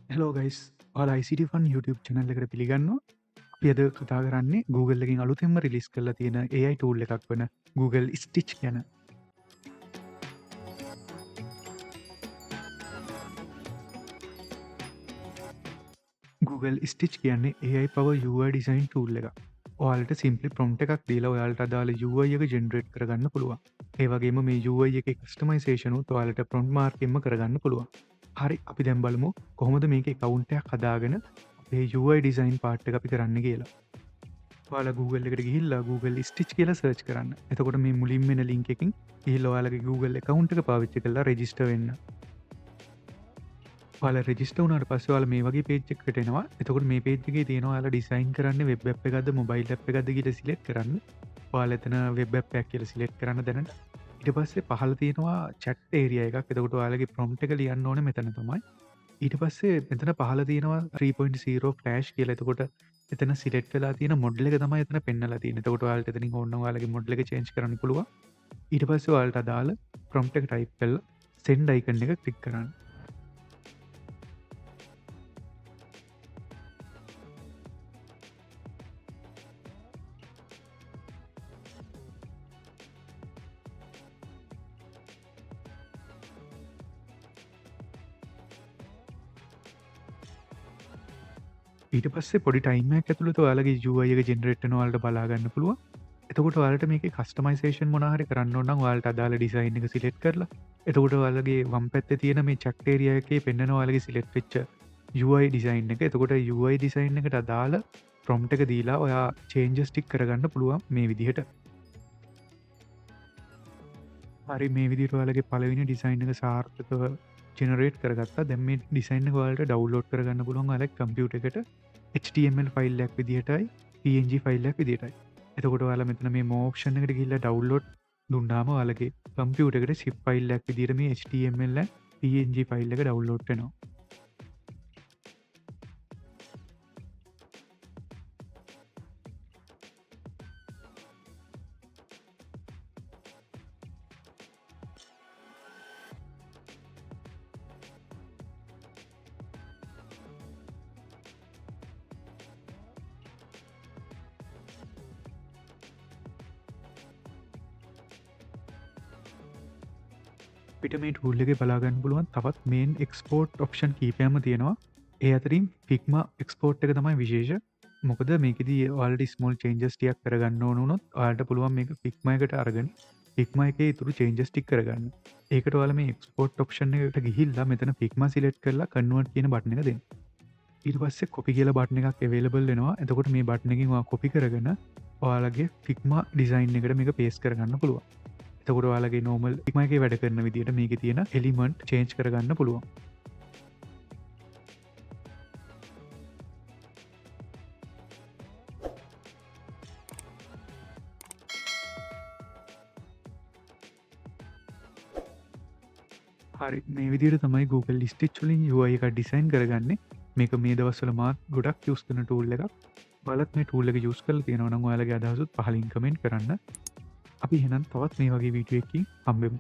Hello guys ඔයාලා ICT fun YouTube channel එකට පිළිගන්නවා. අපි අද කතා කරන්නේ Google එකකින් අලුතෙන්ම රිලීස් කරලා තියෙන AI tool එකක් වන Google Stitch ගැන. Google Stitch කියන්නේ AI power UI design tool එකක්. ඔයාලට simply prompt එකක් දීලා ඔයාලට අදාළ UI එක generate කරගන්න පුළුවන්. ඒ වගේම මේ UI එකේ customization උත් ඔයාලට prompt marking කරගන්න පුළුවන්. හරි අපි දැන් බලමු කොහොමද මේකේ account එකක් හදාගෙන අපේ UI design part එක අපි කරන්න කියලා. ඔයාලා Google එකට ගිහිල්ලා Google Stitch කියලා search කරන්න. එතකොට මේ මුලින්ම එන link එකකින් ගිහිල්ලා ඔයාලගේ Google account එක පාවිච්චි කරලා register වෙන්න. ඔයාලා register වුණාට පස්සේ ඔයාලා මේ වගේ page එකකට එනවා. එතකොට මේ page එකේ තියෙනවා ඔයාලා design කරන්නේ web app එකක්ද mobile app එකක්ද කියලා select කරන්න. ඔයාලා එතන web app එකක් කියලා select කරන්න දැනට. ඊට පස්සේ පහළ තියෙනවා chat area එකක්. එතකොට ඔයාලගේ prompt එක ලියන්න ඕනේ මෙතන තමයි. ඊට පස්සේ මෙතන පහළ තියෙනවා 3.0 flash කියලා. එතකොට එතන සිලෙක්ට් වෙලා තියෙන මොඩල් එක තමයි එතන පෙන්නලා තියෙන්නේ. එතකොට ඔයාලට එතනින් ඕන නම් ඔයාලගේ මොඩල් එක චේන්ජ් කරන්න පුළුවන්. ඊට පස්සේ ඔයාලට අදාළ prompt එක type කරලා send icon එක click කරන්න. ඊට පස්සේ පොඩි ටයිම් එකක් ඇතුළත ඔයාලගේ UI එක ජෙනරේට් වෙනවා ඔයාලට බලා ගන්න පුළුවන්. එතකොට ඔයාලට මේකේ කස්ටමයිසේෂන් මොනවා හරි කරන්න ඕන නම් ඔයාලට අදාළ ඩිසයින් එක සිලෙක්ට් කරලා එතකොට ඔයාලගේ වම් පැත්තේ තියෙන මේ chat area එකේ පෙන්නන ඔයාලගේ සිලෙක්ට් වෙච්ච UI ඩිසයින් එක. එතකොට UI ඩිසයින් එකට අදාළ prompt එක දීලා ඔයා changes ටික කරගන්න පුළුවන් මේ විදිහට. හරි මේ විදිහට ඔයාලගේ පළවෙනි ඩිසයින් එක සාර්ථකව ජෙනරේට් කරගත්තා. දැන් මේ ඩිසයින් එක ඔයාලට ඩවුන්ලෝඩ් කරගන්න පුළුවන් ඔයාලගේ කම්පියුටර් එකට HTML ෆයිල් එකක් විදිහටයි PNG ෆයිල් එකක් විදිහටයි. එතකොට ඔයාලා මෙතන මේ more option එකට ගිහිල්ලා ඩවුන්ලෝඩ් දුන්නාම ඔයාලගේ කම්පියුටර් එකට zip ෆයිල් එකක් විදිහට මේ HTML and PNG ෆයිල් එක ඩවුන්ලෝඩ් වෙනවා. අපිට මේ ටූල් එකේ බලා ගන්න පුළුවන් තවත් මේන් එක්ස්පෝර්ට් ඔප්ෂන් කීපයක්ම තියෙනවා. ඒ අතරින් Figma එක්ස්පෝර්ට් එක තමයි විශේෂ. මොකද මේකෙදී ඔයාලට ස්මෝල් චේන්ජස් ටිකක් කරගන්න ඕන වුණොත් ඔයාලට පුළුවන් මේක Figma එකට අරගෙන Figma එකේ ඉතුරු චේන්ජස් ටික කරගන්න. ඒකට ඔයාලා මේ එක්ස්පෝර්ට් ඔප්ෂන් එකට ගිහිල්ලා මෙතන Figma සිලෙක්ට් කරලා convert කියන බටන් එක දෙන්න. ඊට පස්සේ copy කියලා බටන් එකක් available වෙනවා. එතකොට මේ බටන් එකකින් ඔයා copy කරගෙන ඔයාලගේ Figma design එකට මේක paste කරගන්න පුළුවන්. එතකොට ඔයාලගේ normal Figma එකේ වැඩ කරන විදිහට මේකේ තියෙන element change කරගන්න පුළුවන්. හරි මේ විදිහට තමයි Google Stitch වලින් UI එක ඩිසයින් කරගන්නේ. මේක මේ දවස්වල මාත් ගොඩක් යූස් කරන tool එකක්. ඔයාලත් මේ tool එක යූස් කරලා තියෙනවා නම් ඔයාලගේ අදහසුත් පහලින් කමෙන්ට් කරන්න. අපි එහෙනම් තවත් මේ වගේ වීඩියෝ එකකින් හම්බෙමු.